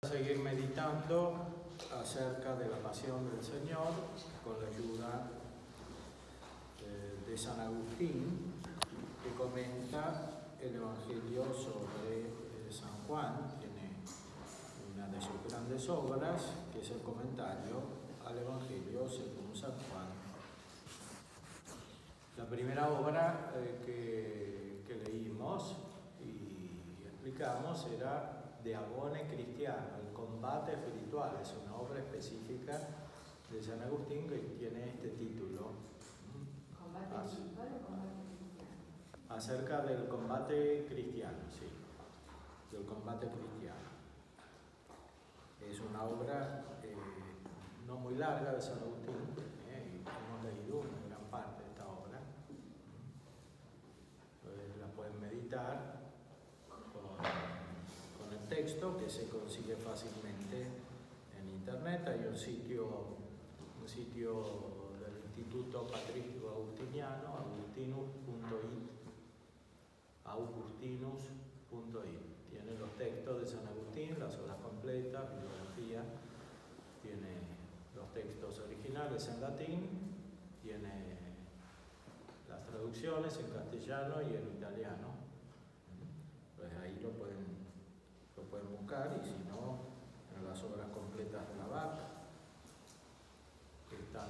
Seguir meditando acerca de la pasión del Señor con la ayuda de San Agustín, que comenta el Evangelio sobre San Juan. Tiene una de sus grandes obras, que es el comentario al Evangelio según San Juan. La primera obra que leímos y explicamos era De Agone Cristiano, el combate espiritual. Es una obra específica de San Agustín que tiene este título. ¿Combate espiritual o combate cristiano? Acerca del combate cristiano, sí, del combate cristiano. Es una obra no muy larga de San Agustín, y hemos leído una gran parte de esta obra. Entonces la pueden meditar con el texto, que se consigue fácilmente en internet. Hay un sitio del Instituto Patrístico Agustiniano, augustinus.it. Tiene los textos de San Agustín, las obras completas, bibliografía, tiene los textos originales en latín, tiene las traducciones en castellano y en italiano. Pues ahí lo pueden buscar, y si no, en las obras completas de la Bach, que están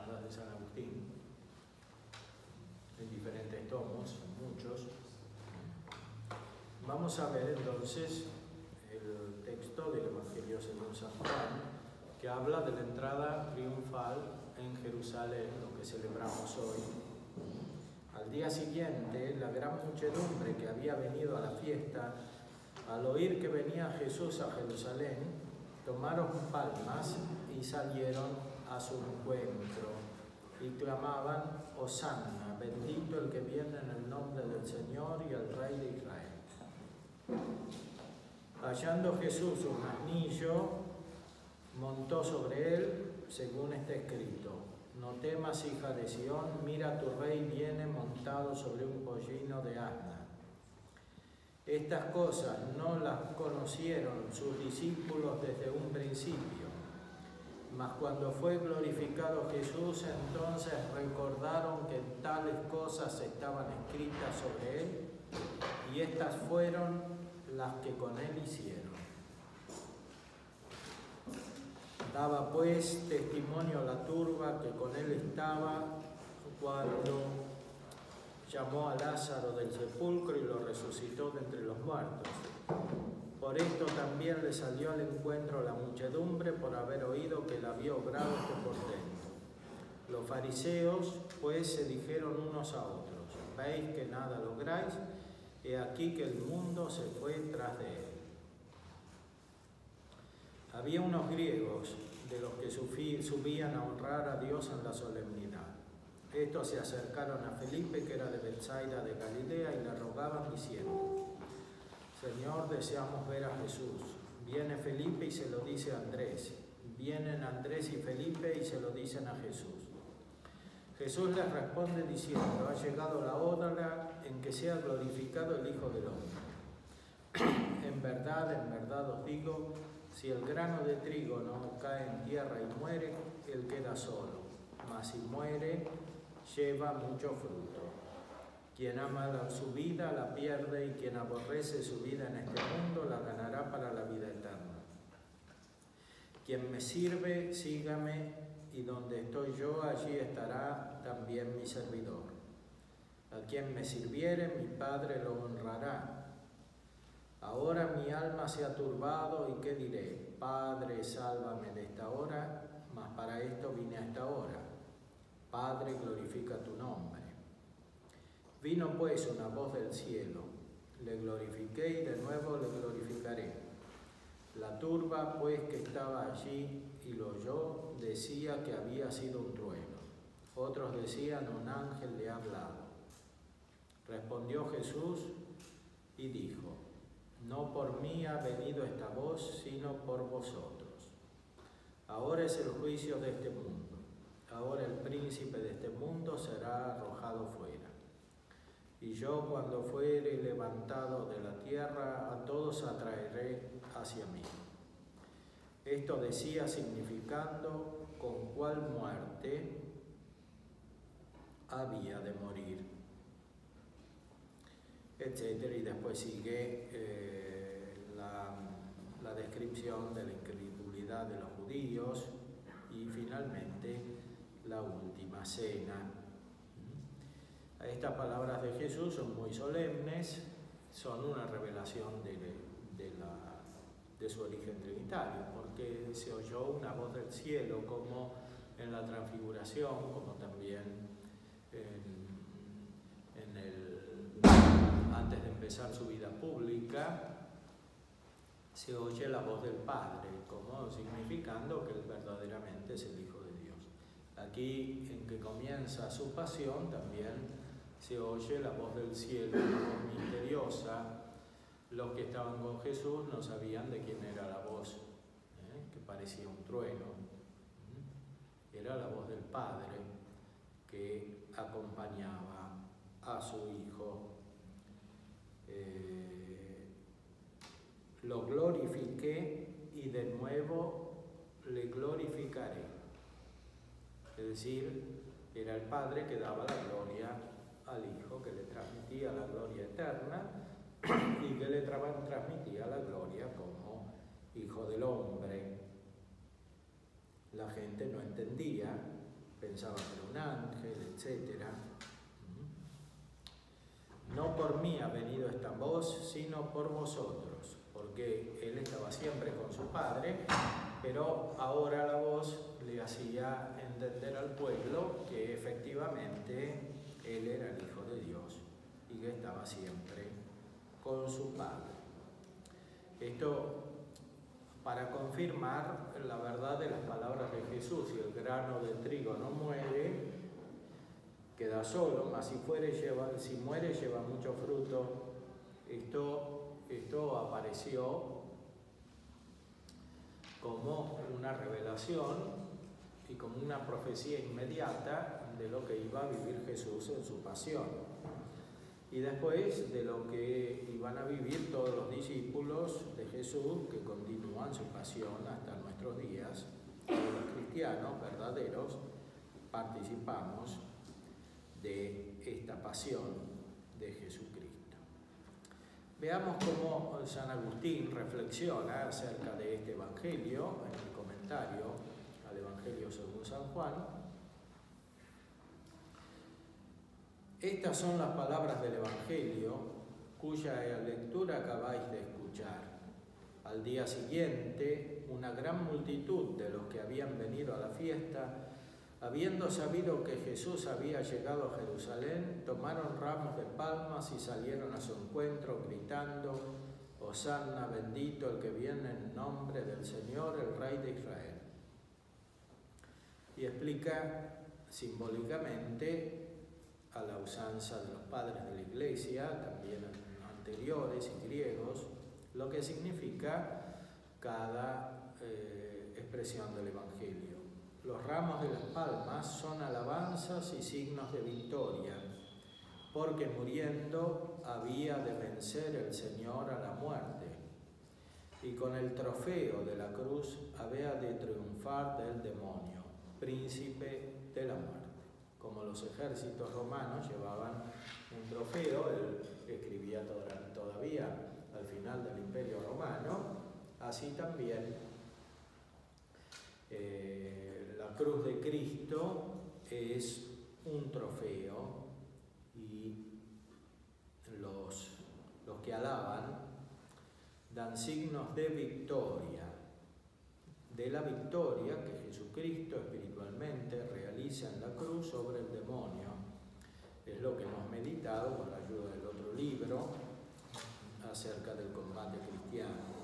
las de San Agustín, en diferentes tomos, muchos. Vamos a ver entonces el texto del Evangelio según San Juan, que habla de la entrada triunfal en Jerusalén, lo que celebramos hoy. Al día siguiente, la gran muchedumbre que había venido a la fiesta, al oír que venía Jesús a Jerusalén, tomaron palmas y salieron a su encuentro y clamaban: Hosanna, bendito el que viene en el nombre del Señor y el Rey de Israel. Hallando Jesús un asnillo, montó sobre él, según está escrito: No temas, hija de Sión, mira, tu rey viene montado sobre un pollino de asna. Estas cosas no las conocieron sus discípulos desde un principio, mas cuando fue glorificado Jesús, entonces recordaron que tales cosas estaban escritas sobre él, y estas fueron las que con él hicieron. Daba pues testimonio a la turba que con él estaba cuando llamó a Lázaro del sepulcro y lo resucitó de entre los muertos. Por esto también le salió al encuentro la muchedumbre, por haber oído que él había obrado este portento. Los fariseos pues se dijeron unos a otros: ¿Veis que nada lográis? He aquí que el mundo se fue tras de él. Había unos griegos de los que subían a honrar a Dios en la solemnidad. Estos se acercaron a Felipe, que era de Betsaida de Galilea, y le rogaban diciendo: Señor, deseamos ver a Jesús. Viene Felipe y se lo dice a Andrés. Vienen Andrés y Felipe y se lo dicen a Jesús. Jesús les responde diciendo: Ha llegado la hora en que sea glorificado el Hijo del Hombre. En verdad os digo, si el grano de trigo no cae en tierra y muere, él queda solo, mas si muere, lleva mucho fruto. Quien ama su vida la pierde, y quien aborrece su vida en este mundo la ganará para la vida eterna. Quien me sirve, sígame, y donde estoy yo, allí estará también mi servidor. A quien me sirviere, mi Padre lo honrará. Ahora mi alma se ha turbado, ¿y qué diré? Padre, sálvame de esta hora, mas para esto vine a esta hora. Padre, glorifica tu nombre. Vino pues una voz del cielo, le glorifiqué y de nuevo le glorificaré. La turba pues que estaba allí y lo oyó decía que había sido un trueno. Otros decían: un ángel le ha hablado. Respondió Jesús y dijo: No por mí ha venido esta voz, sino por vosotros. Ahora es el juicio de este mundo. Ahora el príncipe de este mundo será arrojado fuera. Y yo, cuando fuere levantado de la tierra, a todos atraeré hacia mí. Esto decía significando con cuál muerte había de morir, etc. Y después sigue la descripción de la incredulidad de los judíos y finalmente la última cena. Estas palabras de Jesús son muy solemnes, son una revelación de su origen trinitario, porque se oyó una voz del cielo como en la transfiguración, como también antes de empezar su vida pública, se oye la voz del Padre, como significando que Él verdaderamente es el Hijo de Dios. Aquí, en que comienza su pasión, también se oye la voz del cielo, una voz misteriosa. Los que estaban con Jesús no sabían de quién era la voz, que parecía un trueno. Era la voz del Padre que acompañaba a su Hijo. Lo glorifiqué y de nuevo le glorificaré. Es decir, era el Padre que daba la gloria al Hijo, que le transmitía la gloria eterna y que le transmitía la gloria como Hijo del Hombre. La gente no entendía, pensaba que era un ángel, etc. No por mí ha venido esta voz, sino por vosotros, porque Él estaba siempre con su Padre, pero ahora la voz le hacía entender al pueblo que efectivamente Él era el Hijo de Dios y que estaba siempre con su Padre. Esto para confirmar la verdad de las palabras de Jesús: si el grano de trigo no muere, queda solo, mas si muere lleva mucho fruto. Esto apareció como una revelación y como una profecía inmediata de lo que iba a vivir Jesús en su pasión, y después de lo que iban a vivir todos los discípulos de Jesús que continúan su pasión hasta nuestros días. Todos los cristianos verdaderos participamos de esta pasión de Jesucristo. Veamos cómo San Agustín reflexiona acerca de este Evangelio en el comentario al Evangelio según San Juan. Estas son las palabras del Evangelio cuya lectura acabáis de escuchar. Al día siguiente, una gran multitud de los que habían venido a la fiesta, habiendo sabido que Jesús había llegado a Jerusalén, tomaron ramos de palmas y salieron a su encuentro gritando: Hosanna, bendito el que viene en nombre del Señor, el Rey de Israel. Y explica simbólicamente, a la usanza de los padres de la Iglesia, también anteriores y griegos, lo que significa cada expresión del Evangelio. Los ramos de las palmas son alabanzas y signos de victoria, porque muriendo había de vencer el Señor a la muerte, y con el trofeo de la cruz había de triunfar del demonio, príncipe de la muerte. Como los ejércitos romanos llevaban un trofeo, él escribía todavía al final del Imperio Romano, así también la cruz de Cristo es un trofeo, y los que alaban dan signos de victoria, de la victoria que Jesucristo espiritualmente realiza en la cruz sobre el demonio. Es lo que hemos meditado con la ayuda del otro libro acerca del combate cristiano.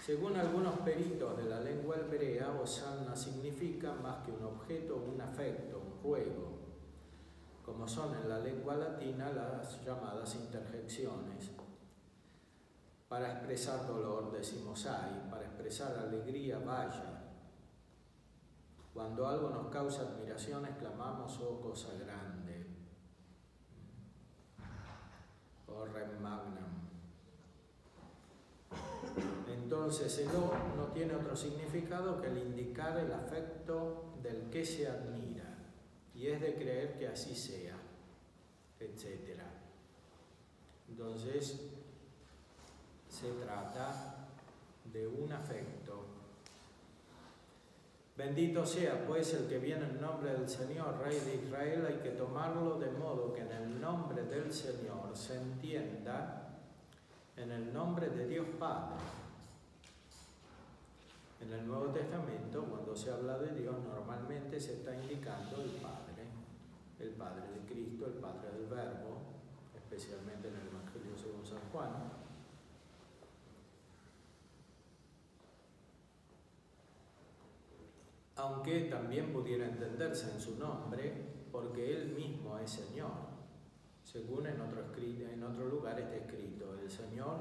Según algunos peritos de la lengua hebrea, Hosanna significa más que un objeto, un afecto, un juego, como son en la lengua latina las llamadas interjecciones. Para expresar dolor decimos ay, para expresar alegría vaya. Cuando algo nos causa admiración exclamamos oh cosa grande, o rem magnam. Entonces el O no tiene otro significado que el indicar el afecto del que se admira, y es de creer que así sea, etc. Entonces se trata de un afecto. Bendito sea pues el que viene en nombre del Señor, Rey de Israel. Hay que tomarlo de modo que en el nombre del Señor se entienda en el nombre de Dios Padre. En el Nuevo Testamento, cuando se habla de Dios, normalmente se está indicando el Padre de Cristo, el Padre del Verbo, especialmente en el Evangelio según San Juan. Aunque también pudiera entenderse en su nombre, porque Él mismo es Señor, según en otro lugar está escrito, el Señor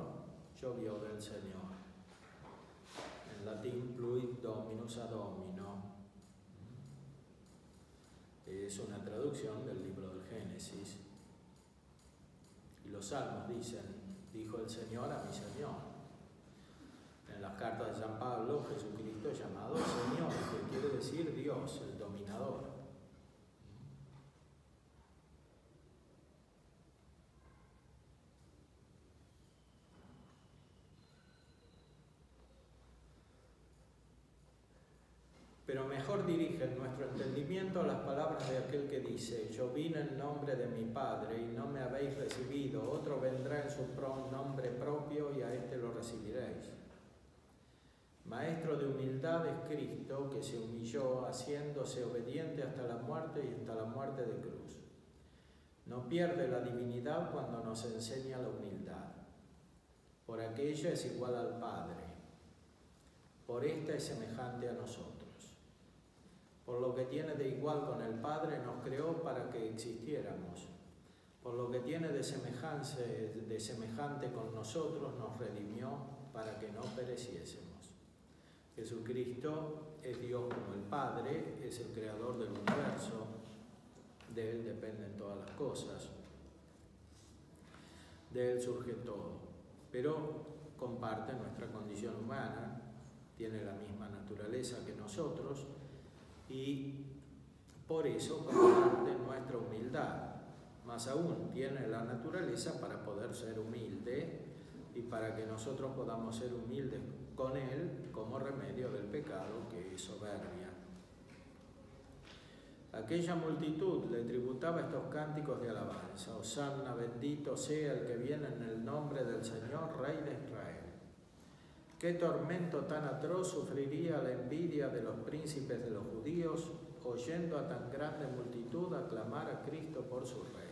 llovió del Señor. En latín, pluit Dominus ad Domino. Es una traducción del libro del Génesis. Y los salmos dicen, dijo el Señor a mi Señor. En las cartas de San Pablo, Jesucristo es llamado Señor, que quiere decir Dios, el dominador. Pero mejor dirigen nuestro entendimiento a las palabras de aquel que dice, yo vine en nombre de mi Padre y no me habéis recibido, otro vendrá en su nombre propio y a éste lo recibiréis. Maestro de humildad es Cristo, que se humilló haciéndose obediente hasta la muerte y hasta la muerte de cruz. No pierde la divinidad cuando nos enseña la humildad. Por aquello es igual al Padre. Por esta es semejante a nosotros. Por lo que tiene de igual con el Padre nos creó para que existiéramos. Por lo que tiene de semejante con nosotros nos redimió para que no pereciésemos. Jesucristo es Dios como el Padre, es el creador del universo, de Él dependen todas las cosas, de Él surge todo, pero comparte nuestra condición humana, tiene la misma naturaleza que nosotros y por eso comparte nuestra humildad. Más aún, tiene la naturaleza para poder ser humilde y para que nosotros podamos ser humildes con Él como remedio del pecado que es soberbia. Aquella multitud le tributaba estos cánticos de alabanza. Hosanna, bendito sea el que viene en el nombre del Señor, Rey de Israel. Qué tormento tan atroz sufriría la envidia de los príncipes de los judíos, oyendo a tan grande multitud aclamar a Cristo por su Rey.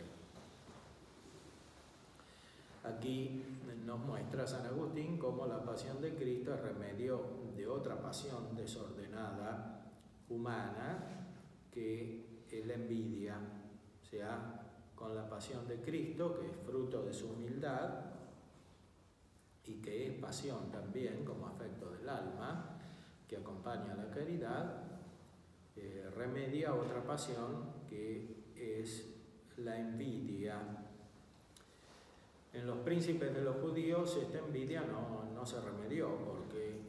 Aquí nos muestra San Agustín cómo la pasión de Cristo es remedio de otra pasión desordenada, humana, que es la envidia. O sea, con la pasión de Cristo, que es fruto de su humildad y que es pasión también como afecto del alma, que acompaña a la caridad, remedia otra pasión que es la envidia. En los príncipes de los judíos esta envidia no se remedió porque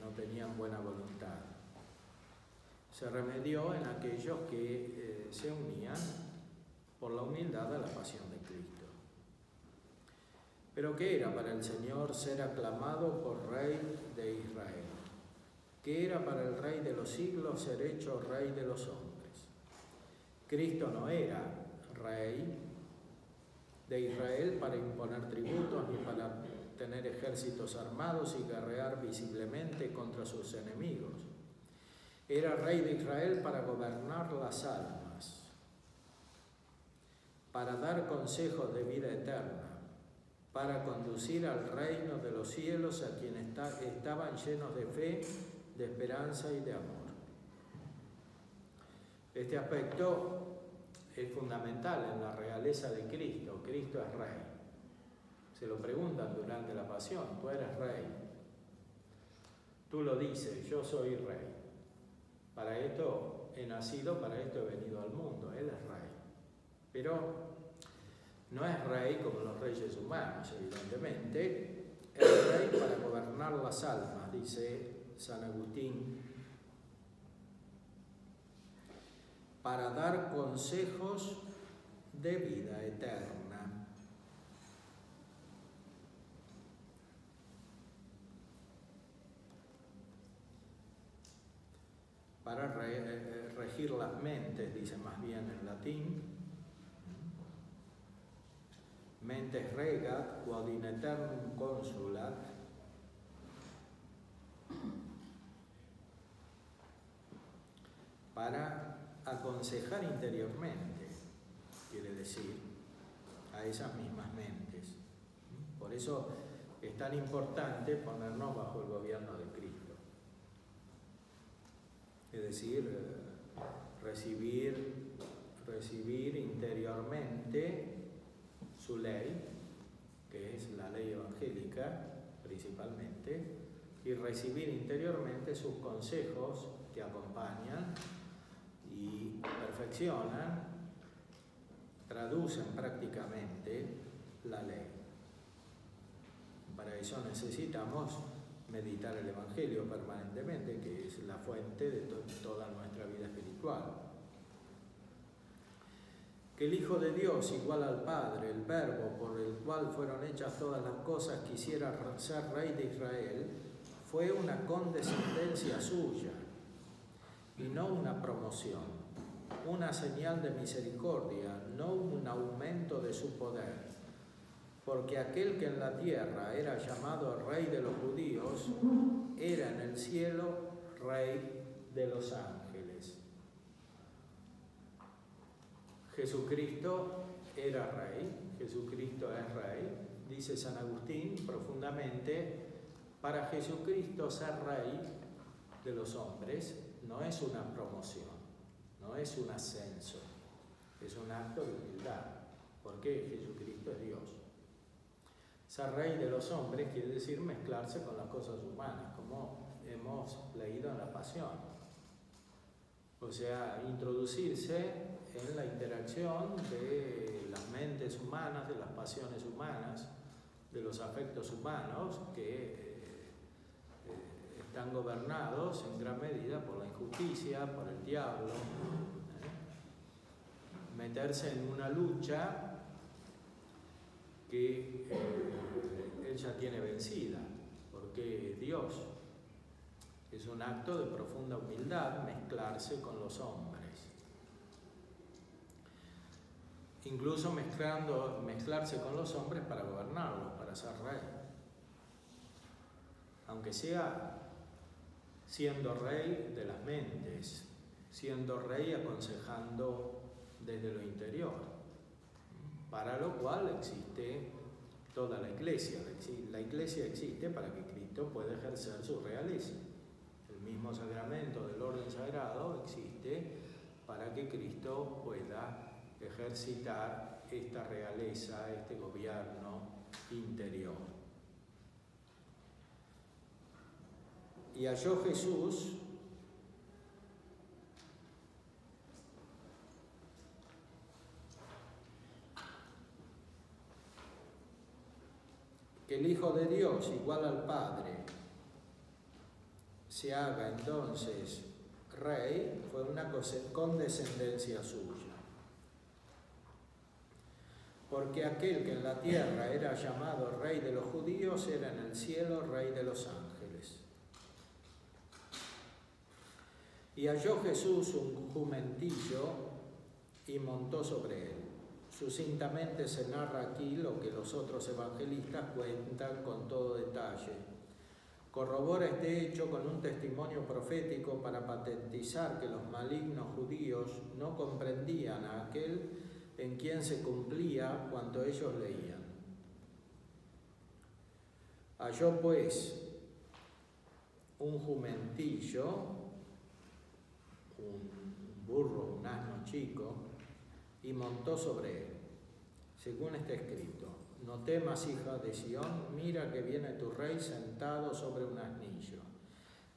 no tenían buena voluntad. Se remedió en aquellos que se unían por la humildad a la pasión de Cristo. Pero ¿qué era para el Señor ser aclamado por Rey de Israel? ¿Qué era para el Rey de los siglos ser hecho Rey de los hombres? Cristo no era Rey de Israel para imponer tributos ni para tener ejércitos armados y guerrear visiblemente contra sus enemigos. Era Rey de Israel para gobernar las almas, para dar consejos de vida eterna, para conducir al reino de los cielos a quienes estaban llenos de fe, de esperanza y de amor. Este aspecto es fundamental en la realeza de Cristo. Cristo es Rey. Se lo preguntan durante la pasión, tú eres Rey. Tú lo dices, yo soy Rey. Para esto he nacido, para esto he venido al mundo. Él es Rey. Pero no es Rey como los reyes humanos, evidentemente. Es Rey para gobernar las almas, dice San Agustín, para dar consejos de vida eterna. Para regir las mentes, dice más bien en latín, mentes regat quod in aeternum consulat, para aconsejar interiormente, quiere decir, a esas mismas mentes. Por eso es tan importante ponernos bajo el gobierno de Cristo. Es decir, recibir interiormente su ley, que es la ley evangélica principalmente, y recibir interiormente sus consejos que acompañan y perfeccionan, traducen prácticamente la ley. Para eso necesitamos meditar el Evangelio permanentemente, que es la fuente de toda nuestra vida espiritual. Que el Hijo de Dios, igual al Padre, el Verbo por el cual fueron hechas todas las cosas, quisiera ser Rey de Israel, fue una condescendencia suya y no una promoción, una señal de misericordia, no un aumento de su poder. Porque aquel que en la tierra era llamado Rey de los judíos, era en el cielo Rey de los ángeles. Jesucristo era Rey, Jesucristo es Rey, dice San Agustín profundamente, para Jesucristo ser Rey de los hombres no es una promoción, no es un ascenso, es un acto de humildad, porque Jesucristo es Dios. Ser Rey de los hombres quiere decir mezclarse con las cosas humanas, como hemos leído en la Pasión. O sea, introducirse en la interacción de las mentes humanas, de las pasiones humanas, de los afectos humanos que están gobernados en gran medida por la injusticia, por el diablo. Meterse en una lucha que él ya tiene vencida, porque Dios es un acto de profunda humildad mezclarse con los hombres. Incluso mezclarse con los hombres para gobernarlos, para ser rey. Aunque sea siendo rey de las mentes, siendo rey aconsejando desde lo interior, para lo cual existe toda la Iglesia. La Iglesia existe para que Cristo pueda ejercer su realeza. El mismo sacramento del orden sagrado existe para que Cristo pueda ejercitar esta realeza, este gobierno interior. Y halló Jesús que el Hijo de Dios, igual al Padre, se haga entonces Rey, fue una condescendencia suya. Porque aquel que en la tierra era llamado Rey de los judíos, era en el cielo Rey de los ángeles. Y halló Jesús un jumentillo y montó sobre él. Sucintamente se narra aquí lo que los otros evangelistas cuentan con todo detalle. Corrobora este hecho con un testimonio profético para patentizar que los malignos judíos no comprendían a aquel en quien se cumplía cuanto ellos leían. Halló pues un jumentillo, un burro, un asno chico, y montó sobre él, según está escrito: no temas, hija de Sión, mira que viene tu rey sentado sobre un asnillo.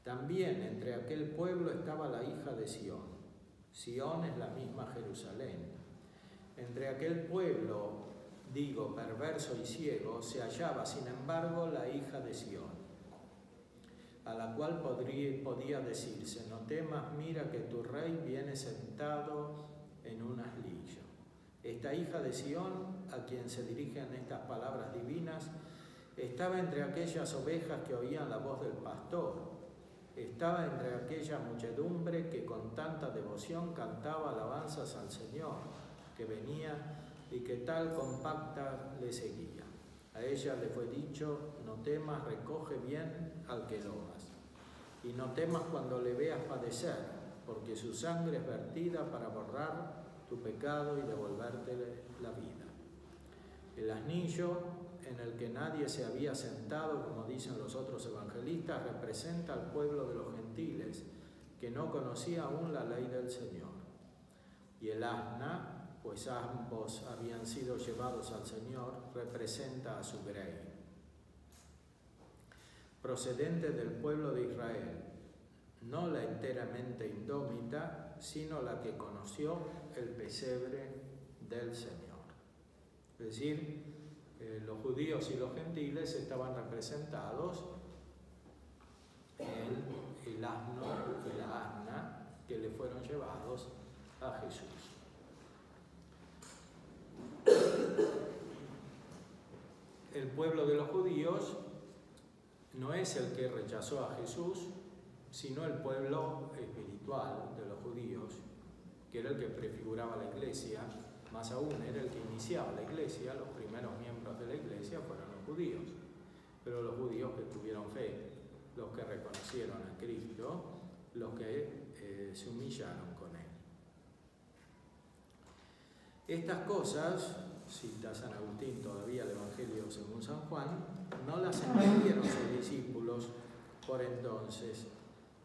También entre aquel pueblo estaba la hija de Sión. Sión es la misma Jerusalén. Entre aquel pueblo, digo, perverso y ciego, se hallaba, sin embargo, la hija de Sión, a la cual podía decirse: no temas, mira que tu rey viene sentado en un aslillo. Esta hija de Sión, a quien se dirigen estas palabras divinas, estaba entre aquellas ovejas que oían la voz del pastor. Estaba entre aquella muchedumbre que con tanta devoción cantaba alabanzas al Señor, que venía y que tal compacta le seguía. A ella le fue dicho: no temas, recoge bien al que loas. Y no temas cuando le veas padecer, porque su sangre es vertida para borrar tu pecado y devolverte la vida. El asnillo en el que nadie se había sentado, como dicen los otros evangelistas, representa al pueblo de los gentiles, que no conocía aún la ley del Señor. Y el asna, pues ambos habían sido llevados al Señor, representa a su grey, procedente del pueblo de Israel, no la enteramente indómita, sino la que conoció el pesebre del Señor. Es decir, los judíos y los gentiles estaban representados en el asno y la asna que le fueron llevados a Jesús. El pueblo de los judíos no es el que rechazó a Jesús, sino el pueblo espiritual de los judíos, que era el que prefiguraba la iglesia, más aún era el que iniciaba la iglesia. Los primeros miembros de la iglesia fueron los judíos, pero los judíos que tuvieron fe, los que reconocieron a Cristo, los que se humillaron con Él. Estas cosas, cita San Agustín todavía el Evangelio según San Juan, no las entendieron sus discípulos por entonces,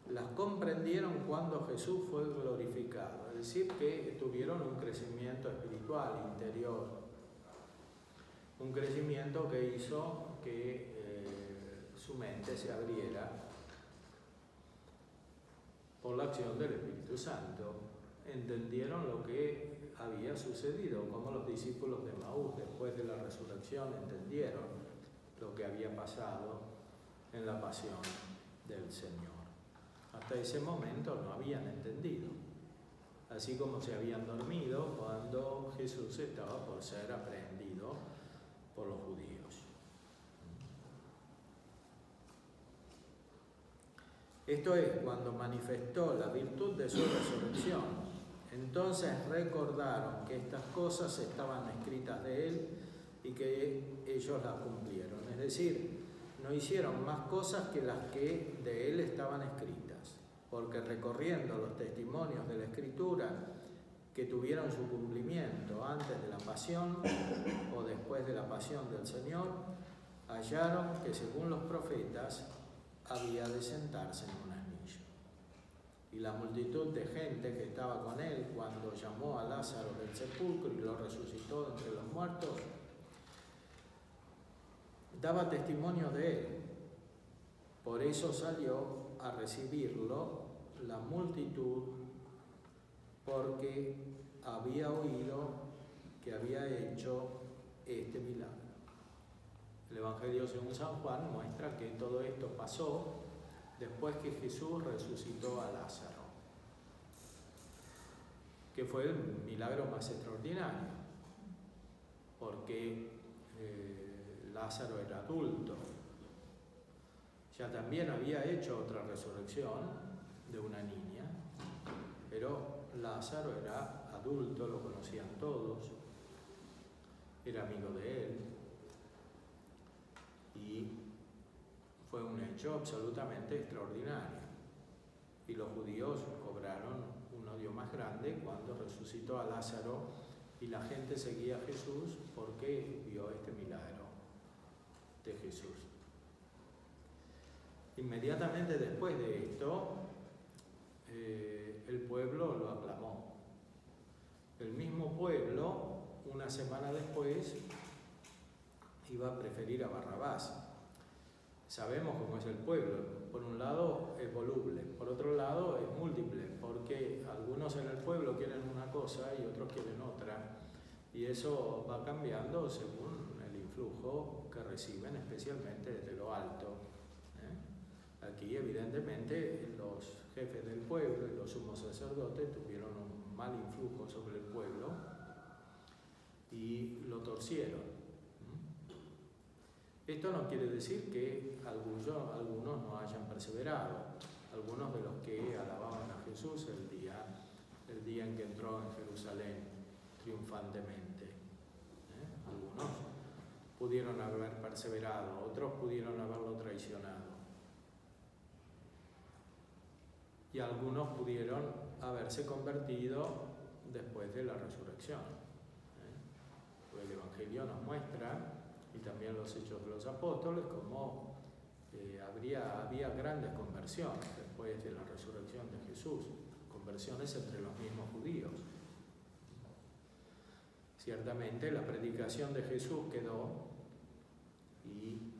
las comprendieron cuando Jesús fue glorificado, es decir, que tuvieron un crecimiento espiritual interior, un crecimiento que hizo que su mente se abriera por la acción del Espíritu Santo. Entendieron lo que había sucedido, como los discípulos de Maús después de la resurrección entendieron lo que había pasado en la pasión del Señor. Hasta ese momento no habían entendido, así como se habían dormido cuando Jesús estaba por ser aprehendido por los judíos. Esto es, cuando manifestó la virtud de su resurrección, entonces recordaron que estas cosas estaban escritas de Él y que ellos las cumplieron. Es decir, no hicieron más cosas que las que de Él estaban escritas, porque recorriendo los testimonios de la Escritura que tuvieron su cumplimiento antes de la pasión o después de la pasión del Señor, hallaron que según los profetas había de sentarse en un asnillo. Y la multitud de gente que estaba con Él cuando llamó a Lázaro del sepulcro y lo resucitó entre los muertos, daba testimonio de Él. Por eso salió a recibirlo la multitud, porque había oído que había hecho este milagro. El Evangelio según San Juan muestra que todo esto pasó después que Jesús resucitó a Lázaro, que fue el milagro más extraordinario, porque Lázaro era adulto. Ya también había hecho otra resurrección de una niña, pero Lázaro era adulto, lo conocían todos, era amigo de él, y fue un hecho absolutamente extraordinario. Y los judíos cobraron un odio más grande cuando resucitó a Lázaro y la gente seguía a Jesús porque vio este milagro de Jesús. Inmediatamente después de esto, el pueblo lo aclamó. El mismo pueblo, una semana después, iba a preferir a Barrabás. Sabemos cómo es el pueblo. Por un lado es voluble, por otro lado es múltiple, porque algunos en el pueblo quieren una cosa y otros quieren otra. Y eso va cambiando según el influjo que reciben, especialmente desde lo alto. Aquí evidentemente los jefes del pueblo y los sumos sacerdotes tuvieron un mal influjo sobre el pueblo y lo torcieron. Esto no quiere decir que algunos no hayan perseverado. Algunos de los que alababan a Jesús el día en que entró en Jerusalén triunfantemente. Algunos pudieron haber perseverado, otros pudieron haberlo traicionado. Y algunos pudieron haberse convertido después de la resurrección. Pues el Evangelio nos muestra, y también los Hechos de los Apóstoles, cómo había grandes conversiones después de la resurrección de Jesús, conversiones entre los mismos judíos. Ciertamente la predicación de Jesús quedó y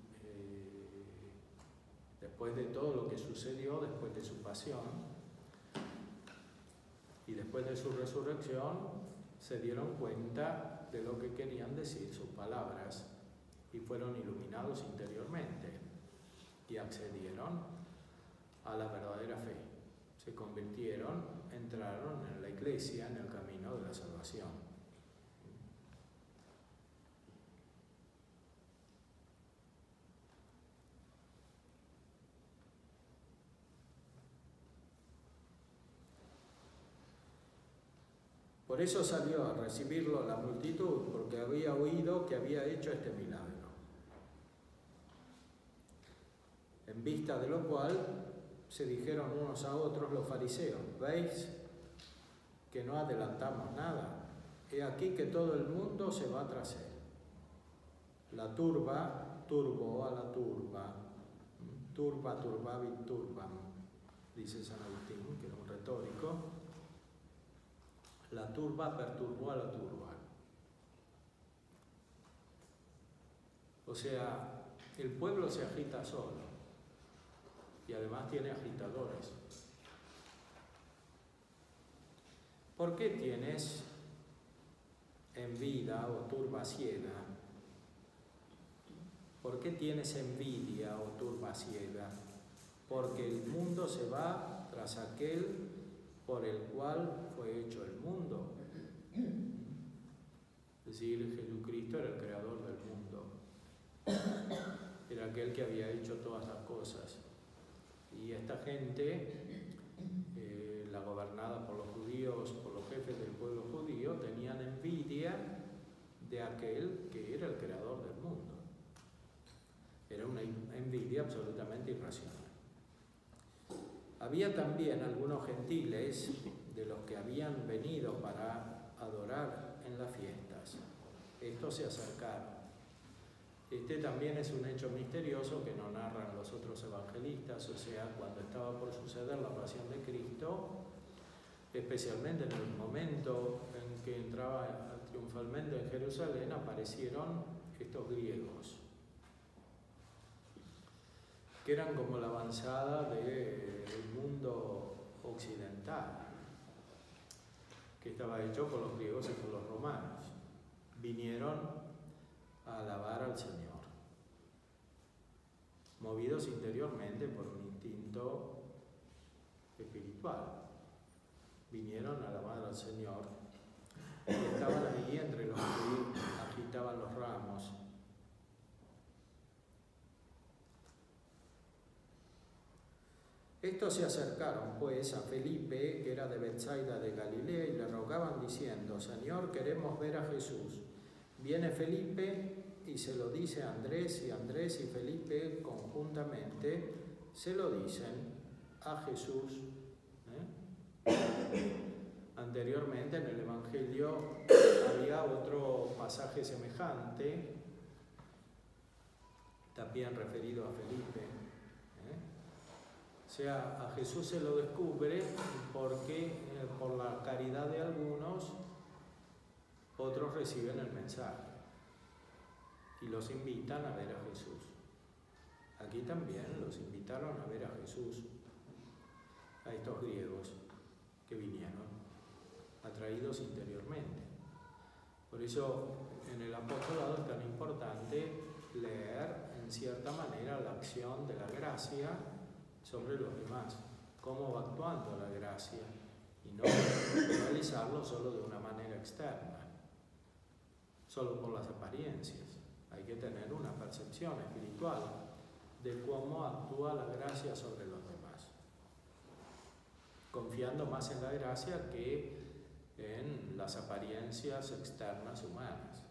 después de todo lo que sucedió, después de su pasión y después de su resurrección, se dieron cuenta de lo que querían decir sus palabras y fueron iluminados interiormente y accedieron a la verdadera fe. Se convirtieron, entraron en la iglesia, en el camino de la salvación. Por eso salió a recibirlo la multitud, porque había oído que había hecho este milagro. En vista de lo cual se dijeron unos a otros los fariseos: ¿veis que no adelantamos nada? He aquí que todo el mundo se va tras él. La turba turbó a la turba. Turba, turbavit, turbam, dice San Agustín, que era un retórico. La turba perturbó a la turba. O sea, el pueblo se agita solo y además tiene agitadores. ¿Por qué tienes envidia o turba ciega? ¿Por qué tienes envidia o turba ciega? Porque el mundo se va tras aquel por el cual fue hecho el mundo. Es decir, Jesucristo era el creador del mundo. Era aquel que había hecho todas las cosas. Y esta gente, la gobernada por los judíos, por los jefes del pueblo judío, tenían envidia de aquel que era el creador del mundo. Era una envidia absolutamente irracional. Había también algunos gentiles de los que habían venido para adorar en las fiestas. Estos se acercaron. Este también es un hecho misterioso que no narran los otros evangelistas, o sea, cuando estaba por suceder la pasión de Cristo, especialmente en el momento en que entraba triunfalmente en Jerusalén, aparecieron estos griegos, que eran como la avanzada del mundo occidental, que estaba hecho por los griegos y por los romanos. Vinieron a alabar al Señor, movidos interiormente por un instinto espiritual. Vinieron a alabar al Señor y estaban ahí entre los que agitaban los ramos. Estos se acercaron, pues, a Felipe, que era de Betsaida de Galilea, y le rogaban diciendo: Señor, queremos ver a Jesús. Viene Felipe y se lo dice a Andrés, y Andrés y Felipe conjuntamente se lo dicen a Jesús. Anteriormente en el Evangelio había otro pasaje semejante, también referido a Felipe. O sea, a Jesús se lo descubre porque por la caridad de algunos, otros reciben el mensaje y los invitan a ver a Jesús. Aquí también los invitaron a ver a Jesús, a estos griegos que vinieron, atraídos interiormente. Por eso en el apostolado es tan importante leer en cierta manera la acción de la gracia sobre los demás, cómo va actuando la gracia, y no realizarlo solo de una manera externa, solo por las apariencias. Hay que tener una percepción espiritual de cómo actúa la gracia sobre los demás, confiando más en la gracia que en las apariencias externas humanas.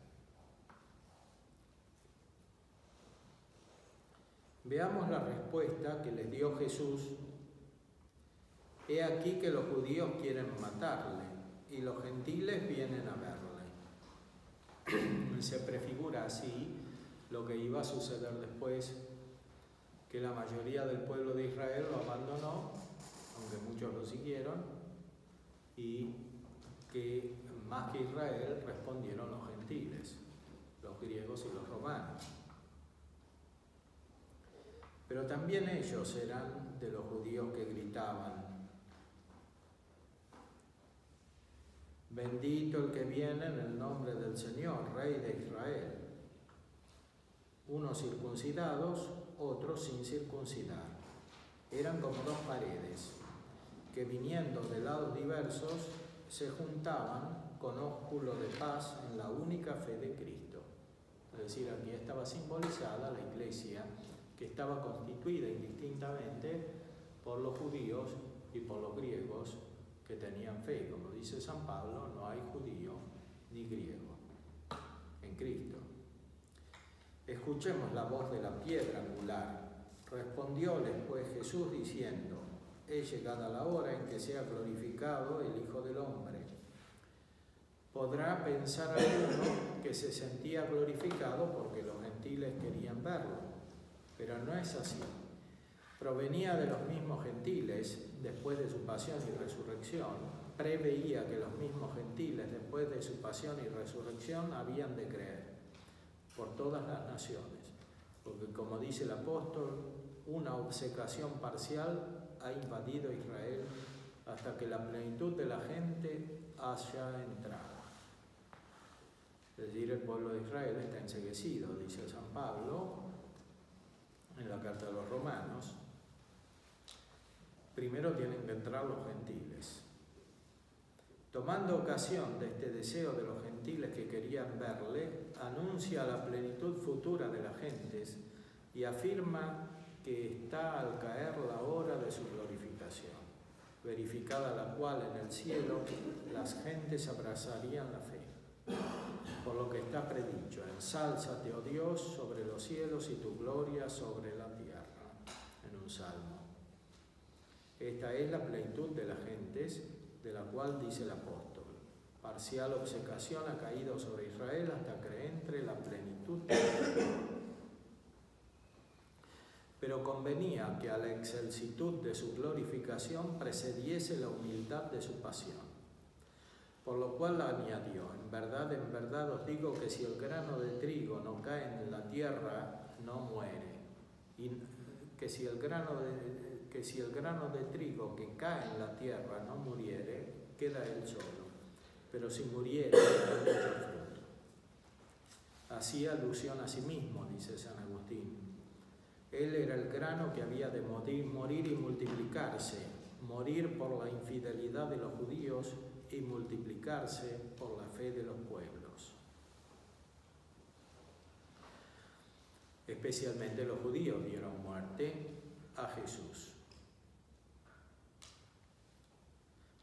Veamos la respuesta que les dio Jesús. He aquí que los judíos quieren matarle y los gentiles vienen a verle. Se prefigura así lo que iba a suceder después, que la mayoría del pueblo de Israel lo abandonó, aunque muchos lo siguieron, y que más que Israel respondieron los gentiles, los griegos y los romanos. Pero también ellos eran de los judíos que gritaban: bendito el que viene en el nombre del Señor, Rey de Israel. Unos circuncidados, otros sin circuncidar. Eran como dos paredes que, viniendo de lados diversos, se juntaban con ósculo de paz en la única fe de Cristo. Es decir, aquí estaba simbolizada la iglesia, que estaba constituida indistintamente por los judíos y por los griegos que tenían fe. Como dice San Pablo, no hay judío ni griego en Cristo. Escuchemos la voz de la piedra angular. Respondióles pues Jesús diciendo: es llegada la hora en que sea glorificado el Hijo del Hombre. Podrá pensar alguno que se sentía glorificado porque los gentiles querían verlo, pero no es así. Provenía de los mismos gentiles después de su pasión y resurrección, preveía que los mismos gentiles después de su pasión y resurrección habían de creer por todas las naciones, porque como dice el apóstol, una obcecación parcial ha invadido Israel hasta que la plenitud de la gente haya entrado. Es decir, el pueblo de Israel está enceguecido, dice San Pablo en la carta de los Romanos. Primero tienen que entrar los gentiles. Tomando ocasión de este deseo de los gentiles que querían verle, anuncia la plenitud futura de las gentes y afirma que está al caer la hora de su glorificación, verificada la cual en el cielo las gentes abrazarían la fe. Por lo que está predicho: ensálzate, oh Dios, sobre los cielos y tu gloria sobre la tierra, en un salmo. Esta es la plenitud de las gentes, de la cual dice el apóstol: parcial obcecación ha caído sobre Israel hasta que entre la plenitud de la vida. Pero convenía que a la excelsitud de su glorificación precediese la humildad de su pasión. Por lo cual añadió: en verdad os digo que si el grano de trigo no cae en la tierra, no muere. Y que si el grano de trigo que cae en la tierra no muriere, queda él solo. Pero si muriere, da mucho fruto. Hacía alusión a sí mismo, dice San Agustín. Él era el grano que había de morir y multiplicarse, morir por la infidelidad de los judíos y multiplicarse por la fe de los pueblos. Especialmente los judíos dieron muerte a Jesús.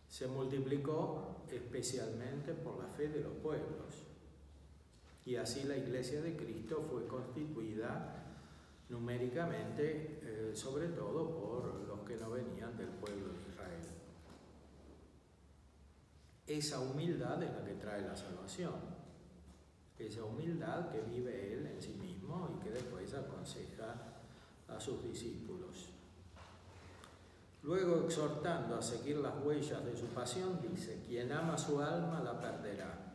Se multiplicó especialmente por la fe de los pueblos. Y así la Iglesia de Cristo fue constituida numéricamente, sobre todo por los que no venían del pueblo de Israel. Esa humildad es la que trae la salvación. Esa humildad que vive Él en sí mismo y que después aconseja a sus discípulos. Luego, exhortando a seguir las huellas de su pasión, dice: quien ama su alma la perderá.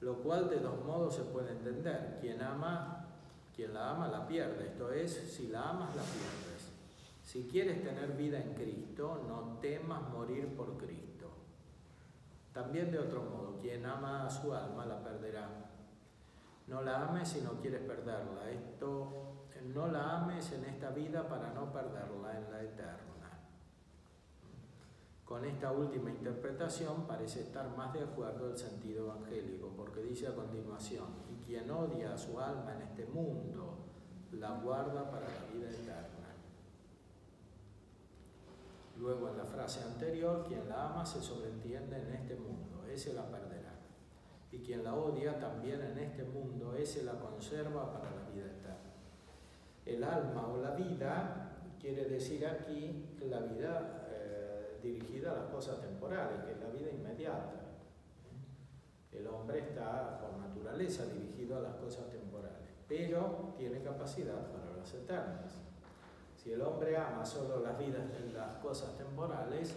Lo cual de dos modos se puede entender: quien la ama la pierde, esto es, si la amas la pierdes. Si quieres tener vida en Cristo, no temas morir por Cristo. También de otro modo, quien ama a su alma la perderá. No la ames si no quieres perderla. Esto no la ames en esta vida para no perderla en la eterna. Con esta última interpretación parece estar más de acuerdo el sentido evangélico, porque dice a continuación: y quien odia a su alma en este mundo, la guarda para la vida eterna. Luego en la frase anterior, quien la ama se sobreentiende en este mundo, ese la perderá. Y quien la odia también en este mundo, ese la conserva para la vida eterna. El alma o la vida quiere decir aquí la vida dirigida a las cosas temporales, que es la vida inmediata. El hombre está por naturaleza dirigido a las cosas temporales, pero tiene capacidad para las eternas. Si el hombre ama solo las cosas temporales,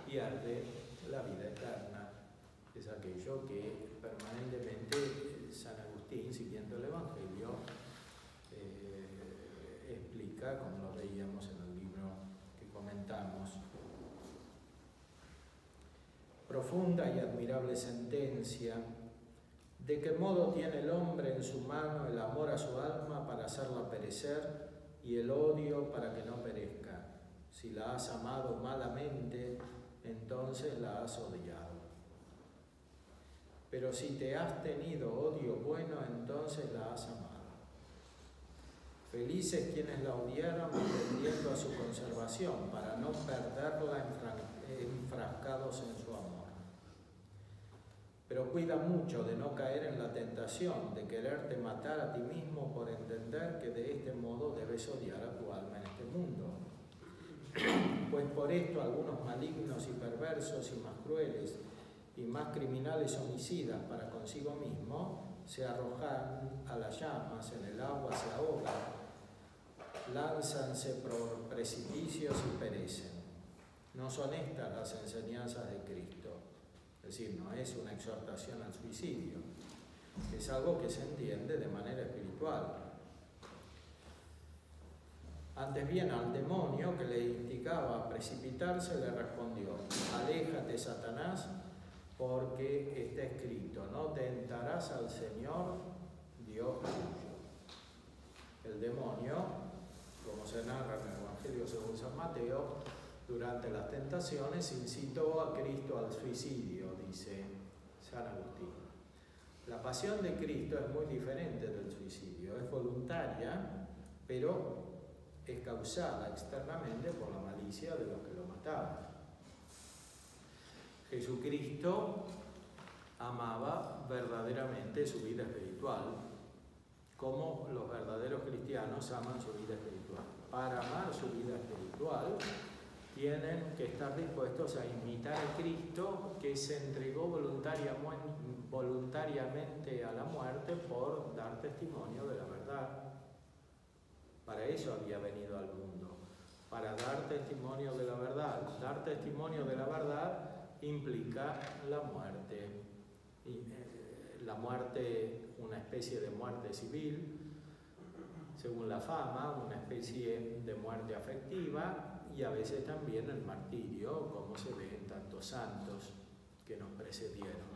pierde la vida eterna. Es aquello que permanentemente San Agustín, siguiendo el Evangelio, explica, como lo veíamos en el libro que comentamos. Profunda y admirable sentencia. ¿De qué modo tiene el hombre en su mano el amor a su alma para hacerla perecer y el odio para que no perezca? Si la has amado malamente, entonces la has odiado. Pero si te has tenido odio bueno, entonces la has amado. Felices quienes la odiaron atendiendo a su conservación para no perderla enfrascados en su amor. Pero cuida mucho de no caer en la tentación de quererte matar a ti mismo por entender que de este modo debes odiar a tu alma en este mundo. Pues por esto algunos malignos y perversos y más crueles y más criminales homicidas para consigo mismo se arrojan a las llamas, en el agua se ahogan, lánzanse por precipicios y perecen. No son estas las enseñanzas de Cristo. Es decir, no es una exhortación al suicidio, es algo que se entiende de manera espiritual. Antes bien, al demonio que le instigaba a precipitarse, le respondió: aléjate, Satanás, porque está escrito, no tentarás al Señor Dios tuyo. El demonio, como se narra en el Evangelio según San Mateo, durante las tentaciones incitó a Cristo al suicidio, dice San Agustín. La pasión de Cristo es muy diferente del suicidio, es voluntaria, pero es causada externamente por la malicia de los que lo mataban. Jesucristo amaba verdaderamente su vida espiritual, como los verdaderos cristianos aman su vida espiritual. Para amar su vida espiritual, tienen que estar dispuestos a imitar a Cristo, que se entregó voluntariamente a la muerte por dar testimonio de la verdad. Para eso había venido al mundo, para dar testimonio de la verdad. Dar testimonio de la verdad implica la muerte. La muerte, una especie de muerte civil, según la fama, una especie de muerte afectiva, y a veces también el martirio, como se ve en tantos santos que nos precedieron.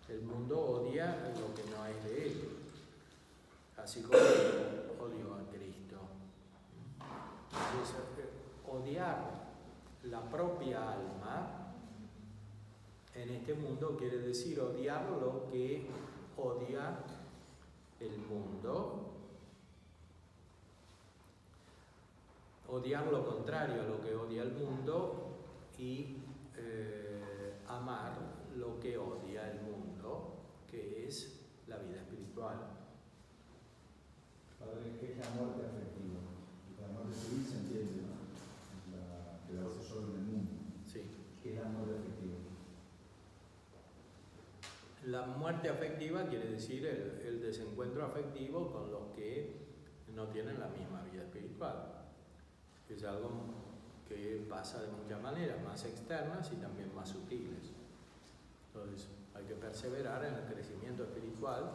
El mundo odia lo que no es de él, así como odió a Cristo. Entonces, odiar la propia alma en este mundo quiere decir odiar lo que odia el mundo, odiar lo contrario a lo que odia el mundo y amar lo que odia el mundo, que es la vida espiritual. Padre, ¿qué es la muerte afectiva? La muerte civil se entiende, ¿no? La quedarse solo en el mundo. Sí. ¿Qué es la muerte afectiva? La muerte afectiva quiere decir el desencuentro afectivo con los que no tienen la misma vida espiritual. Es algo que pasa de muchas maneras, más externas y también más sutiles. Entonces, hay que perseverar en el crecimiento espiritual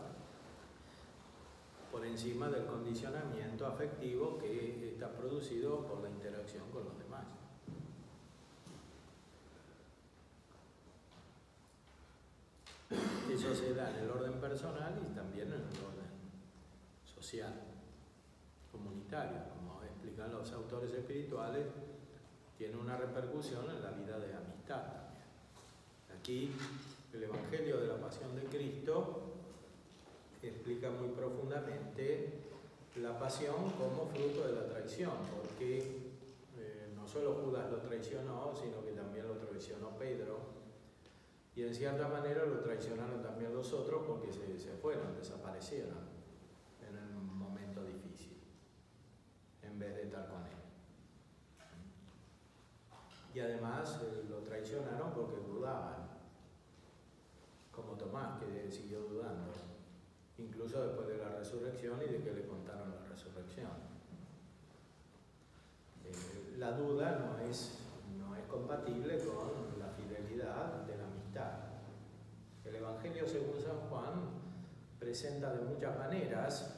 por encima del condicionamiento afectivo que está producido por la interacción con los demás. Eso se da en el orden personal y también en el orden social. comunitarios, como explican los autores espirituales, tiene una repercusión en la vida de amistad también. Aquí el Evangelio de la Pasión de Cristo explica muy profundamente la pasión como fruto de la traición, porque no solo Judas lo traicionó, sino que también lo traicionó Pedro, y en cierta manera lo traicionaron también los otros porque se fueron, desaparecieron en un momento difícil, en vez de estar con él. Y además lo traicionaron porque dudaban, como Tomás, que siguió dudando, incluso después de la resurrección y de que le contaron la resurrección. La duda no es compatible con la fidelidad de la amistad. El Evangelio según San Juan presenta de muchas maneras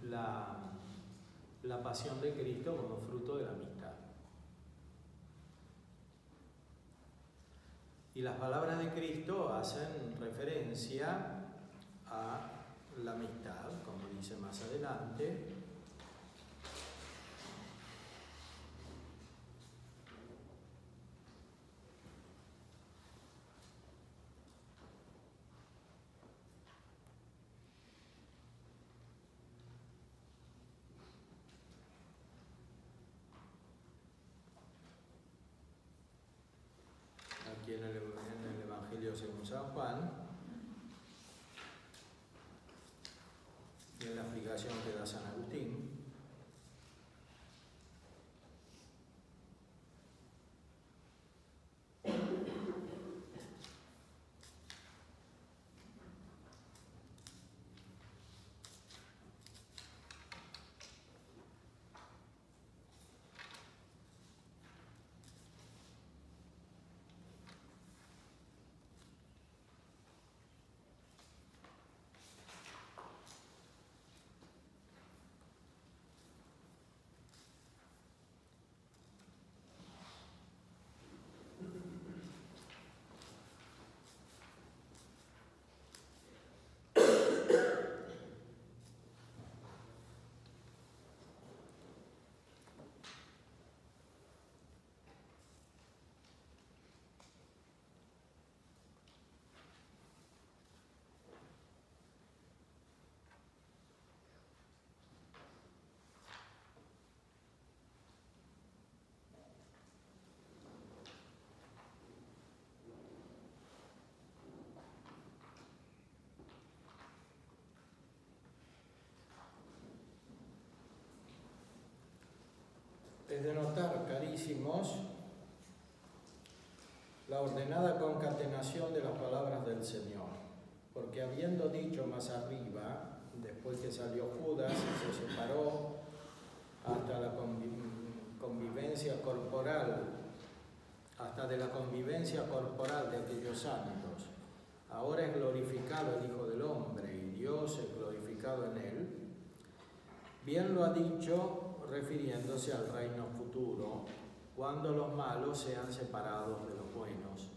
la pasión de Cristo como fruto de la amistad. Y las palabras de Cristo hacen referencia a la amistad, como dice más adelante. Aquí en el Evangelio según San Juan, y en la explicación que da San Agustín, es de notar, carísimos, la ordenada concatenación de las palabras del Señor, porque habiendo dicho más arriba, después que salió Judas y se separó hasta la convivencia corporal, hasta de la convivencia corporal de aquellos santos, ahora es glorificado el Hijo del Hombre y Dios es glorificado en él, bien lo ha dicho refiriéndose al reino futuro, cuando los malos sean separados de los buenos,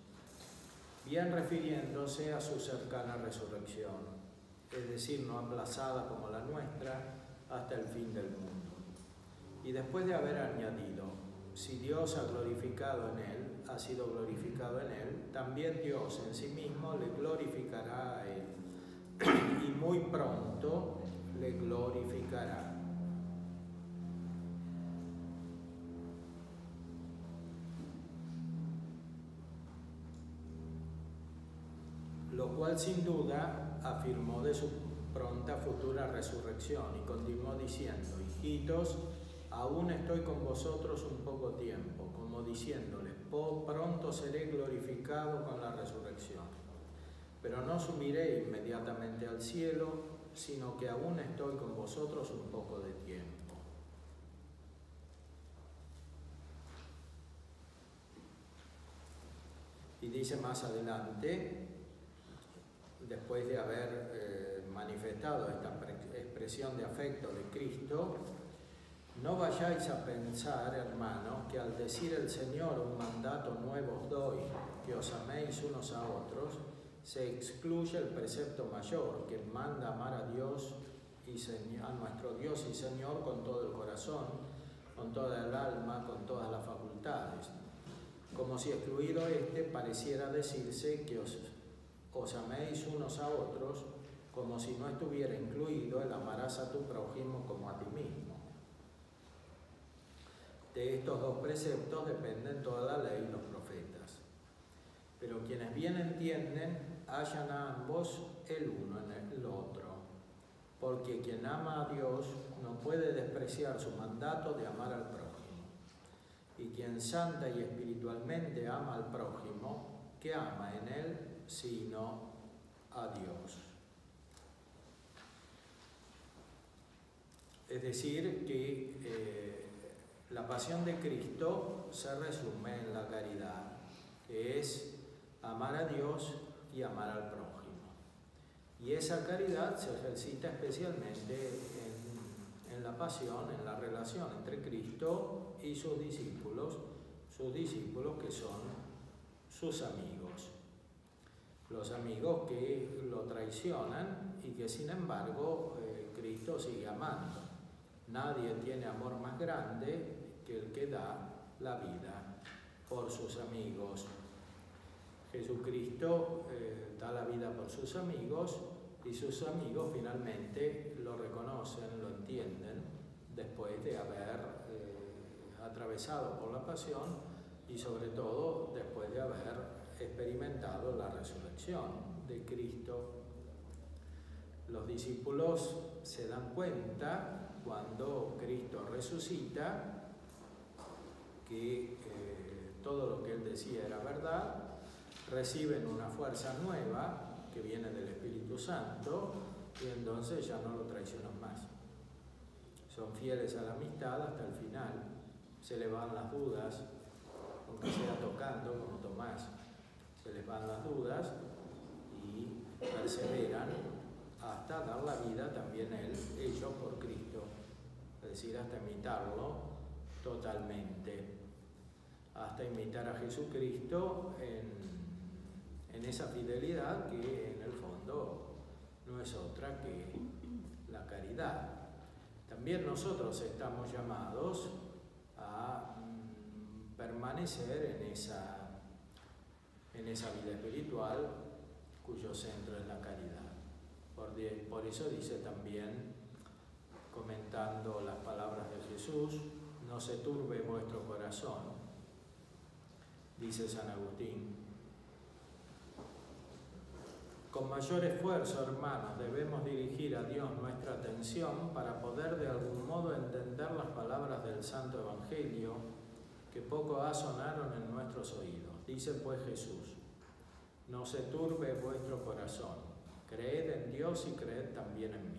bien refiriéndose a su cercana resurrección, es decir, no aplazada como la nuestra hasta el fin del mundo. Y después de haber añadido, si Dios ha glorificado en él, ha sido glorificado en él, también Dios en sí mismo le glorificará a él, y muy pronto le glorificará. Lo cual sin duda afirmó de su pronta futura resurrección y continuó diciendo, hijitos, aún estoy con vosotros un poco tiempo, como diciéndoles, pronto seré glorificado con la resurrección. Pero no subiré inmediatamente al cielo, sino que aún estoy con vosotros un poco de tiempo. Y dice más adelante, después de haber manifestado esta expresión de afecto de Cristo, no vayáis a pensar, hermanos, que al decir el Señor un mandato nuevo os doy, que os améis unos a otros, se excluye el precepto mayor, que manda amar a Dios y Señor, a nuestro Dios y Señor con todo el corazón, con toda el alma, con todas las facultades. Como si excluido este pareciera decirse que os améis unos a otros, como si no estuviera incluido el amarás a tu prójimo como a ti mismo. De estos dos preceptos dependen toda la ley y los profetas. Pero quienes bien entienden, hallan a ambos el uno en el otro, porque quien ama a Dios no puede despreciar su mandato de amar al prójimo. Y quien santa y espiritualmente ama al prójimo, ¿qué ama en él sino a Dios? Es decir, que la pasión de Cristo se resume en la caridad, que es amar a Dios y amar al prójimo. Y esa caridad se ejercita especialmente en la pasión, en la relación entre Cristo y sus discípulos que son sus amigos. Los amigos que lo traicionan y que sin embargo Cristo sigue amando. Nadie tiene amor más grande que el que da la vida por sus amigos. Jesucristo da la vida por sus amigos y sus amigos finalmente lo reconocen, lo entienden, después de haber atravesado por la pasión y sobre todo después de haber experimentado la resurrección de Cristo. Los discípulos se dan cuenta cuando Cristo resucita que todo lo que él decía era verdad, reciben una fuerza nueva que viene del Espíritu Santo y entonces ya no lo traicionan más. Son fieles a la amistad hasta el final, se les van las dudas, aunque sea tocando como Tomás, se les van las dudas y perseveran hasta dar la vida también ellos por Cristo, es decir, hasta imitarlo totalmente, hasta imitar a Jesucristo en esa fidelidad que en el fondo no es otra que la caridad. También nosotros estamos llamados a permanecer en esa vida espiritual cuyo centro es la caridad. Por eso dice también, comentando las palabras de Jesús, no se turbe vuestro corazón, dice San Agustín. Con mayor esfuerzo, hermanos, debemos dirigir a Dios nuestra atención para poder de algún modo entender las palabras del Santo Evangelio que poco ha sonaron en nuestros oídos. Dice pues Jesús, no se turbe vuestro corazón, creed en Dios y creed también en mí,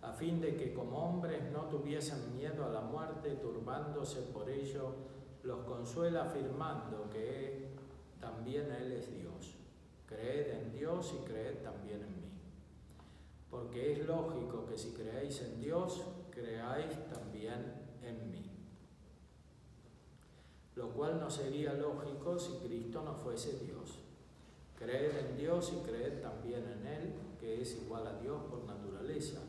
a fin de que como hombres no tuviesen miedo a la muerte, turbándose por ello, los consuela afirmando que también Él es Dios. Creed en Dios y creed también en mí. Porque es lógico que si creéis en Dios, creáis también en mí. Lo cual no sería lógico si Cristo no fuese Dios. Creed en Dios y creed también en Él, que es igual a Dios por naturaleza,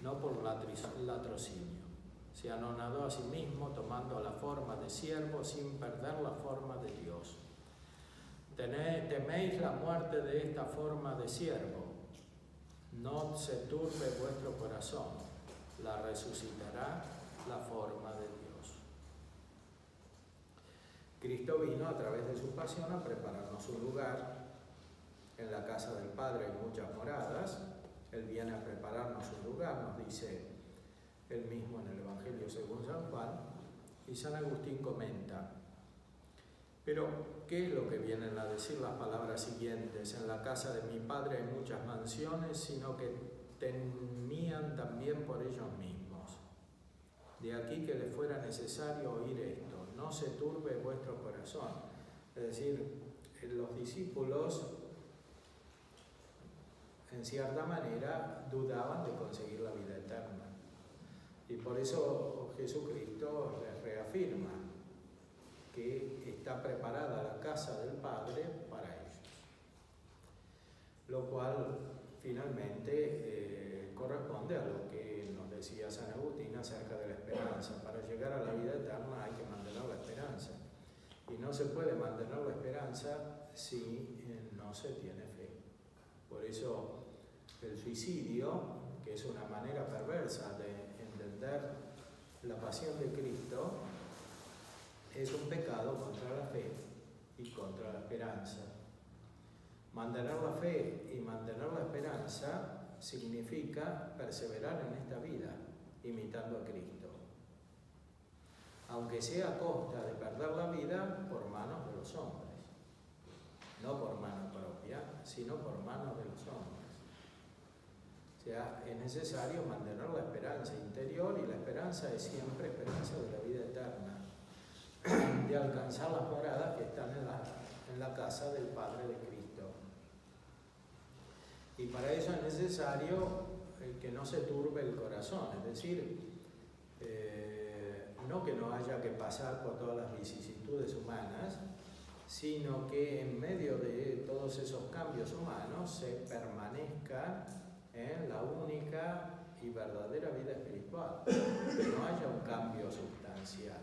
no por latrocinio. Se anonadó a sí mismo tomando la forma de siervo sin perder la forma de Dios. Teméis la muerte de esta forma de siervo, no se turbe vuestro corazón, la resucitará la forma de Dios. Cristo vino a través de su pasión a prepararnos un lugar. En la casa del Padre hay muchas moradas, Él viene a prepararnos un lugar, nos dice Él mismo en el Evangelio según San Juan, y San Agustín comenta, pero ¿qué es lo que vienen a decir las palabras siguientes? En la casa de mi Padre hay muchas mansiones, sino que temían también por ellos mismos. De aquí que les fuera necesario oír esto, no se turbe vuestro corazón. Es decir, los discípulos, en cierta manera, dudaban de conseguir la vida eterna. Y por eso Jesucristo les reafirma que está preparada la casa del Padre para ellos. Lo cual finalmente corresponde a lo que nos decía San Agustín acerca de la esperanza. Para llegar a la vida eterna hay que mantener la esperanza. Y no se puede mantener la esperanza si no se tiene fe. Por eso el suicidio, que es una manera perversa de entender la pasión de Cristo, es un pecado contra la fe y contra la esperanza. Mantener la fe y mantener la esperanza significa perseverar en esta vida, imitando a Cristo. Aunque sea a costa de perder la vida por manos de los hombres. No por mano propia, sino por manos de los hombres. O sea, es necesario mantener la esperanza interior, y la esperanza es siempre esperanza de la vida eterna, de alcanzar las moradas que están en la casa del Padre de Cristo. Y para eso es necesario que no se turbe el corazón, es decir, no que no haya que pasar por todas las vicisitudes humanas, sino que en medio de todos esos cambios humanos se permanezca en la única y verdadera vida espiritual, que no haya un cambio sustancial,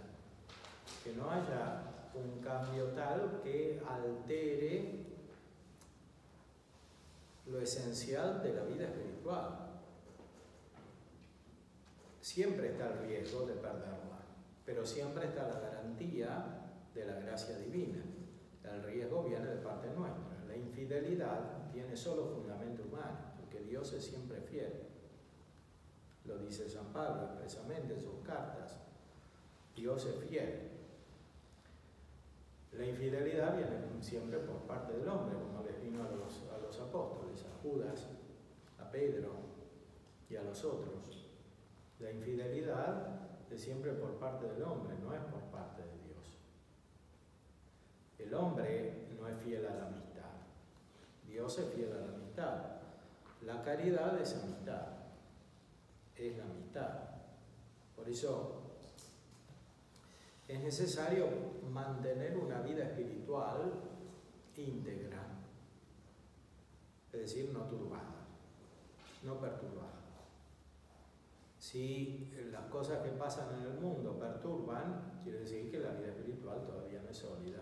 que no haya un cambio tal que altere lo esencial de la vida espiritual. Siempre está el riesgo de perderla, pero siempre está la garantía de la gracia divina. El riesgo viene de parte nuestra. La infidelidad tiene solo fundamento humano, porque Dios es siempre fiel. Lo dice San Pablo expresamente en sus cartas. Dios es fiel. La infidelidad viene siempre por parte del hombre, como les vino a los apóstoles, a Judas, a Pedro y a los otros. La infidelidad es siempre por parte del hombre, no es por parte de Dios. El hombre no es fiel a la amistad. Dios es fiel a la amistad. La caridad es amistad. Es la amistad. Por eso es necesario mantener una vida espiritual íntegra, es decir, no turbada, no perturbada. Si las cosas que pasan en el mundo perturban, quiere decir que la vida espiritual todavía no es sólida.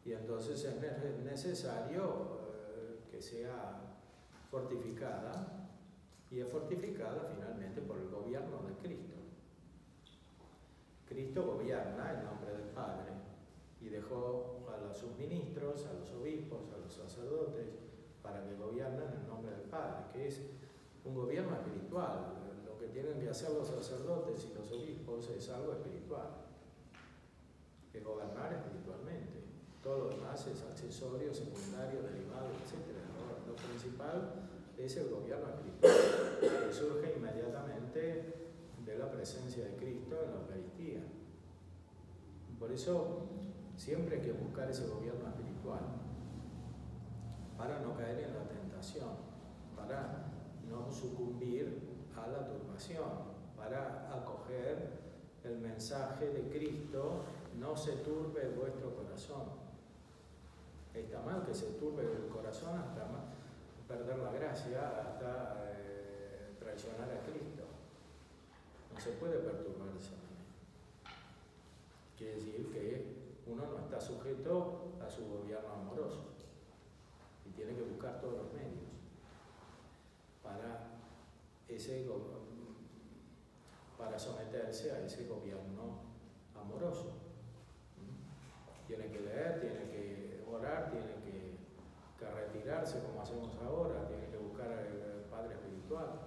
Y entonces es necesario que sea fortificada, y es fortificada finalmente por el gobierno de Cristo. Cristo gobierna en nombre del Padre y dejó a sus ministros, a los obispos, a los sacerdotes, para que gobiernen en nombre del Padre, que es un gobierno espiritual. Lo que tienen que hacer los sacerdotes y los obispos es algo espiritual, que gobernar espiritualmente. Todo lo demás es accesorio, secundario, derivado, etc. Lo principal es el gobierno espiritual, que surge inmediatamente de la presencia de Cristo en la Eucaristía. Por eso siempre hay que buscar ese gobierno espiritual, para no caer en la tentación, para no sucumbir a la turbación, para acoger el mensaje de Cristo: no se turbe vuestro corazón. Está mal que se turbe el corazón hasta perder la gracia, hasta traicionar a Cristo. No se puede perturbar de esa manera. Quiere decir que uno no está sujeto a su gobierno amoroso y tiene que buscar todos los medios para someterse a ese gobierno amoroso. Tiene que leer, tiene que orar, tiene que retirarse como hacemos ahora, tiene que buscar al Padre espiritual,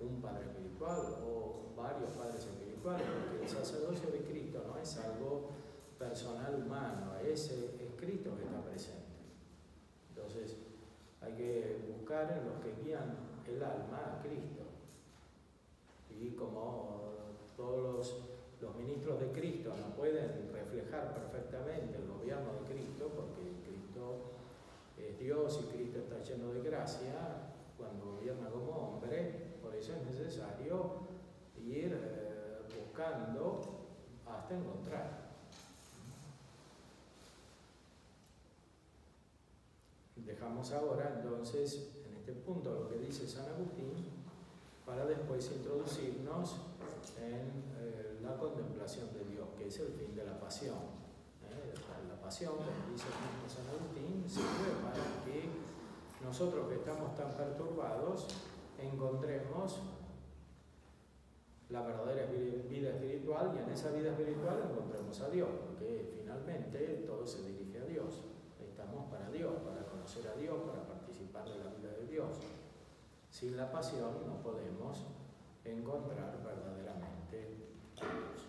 un Padre espiritual o varios Padres espirituales, porque el sacerdocio de Cristo no es algo personal humano, es Cristo que está presente. Entonces hay que buscar en los que guían el alma a Cristo. Y como todos los ministros de Cristo no pueden reflejar perfectamente el gobierno de Cristo, porque Cristo es Dios y Cristo está lleno de gracia cuando gobierna como hombre, por eso es necesario ir buscando hasta encontrar. Dejamos ahora entonces en este punto lo que dice San Agustín, para después introducirnos en la contemplación de Dios, que es el fin de la pasión. La pasión, como dice el mismo San Agustín, sirve para que nosotros que estamos tan perturbados encontremos la verdadera vida espiritual, y en esa vida espiritual encontremos a Dios, porque finalmente todo se dirige a Dios. Estamos para Dios, para conocer a Dios, para participar de la vida de Dios. Sin la pasión no podemos encontrar verdaderamente a Dios.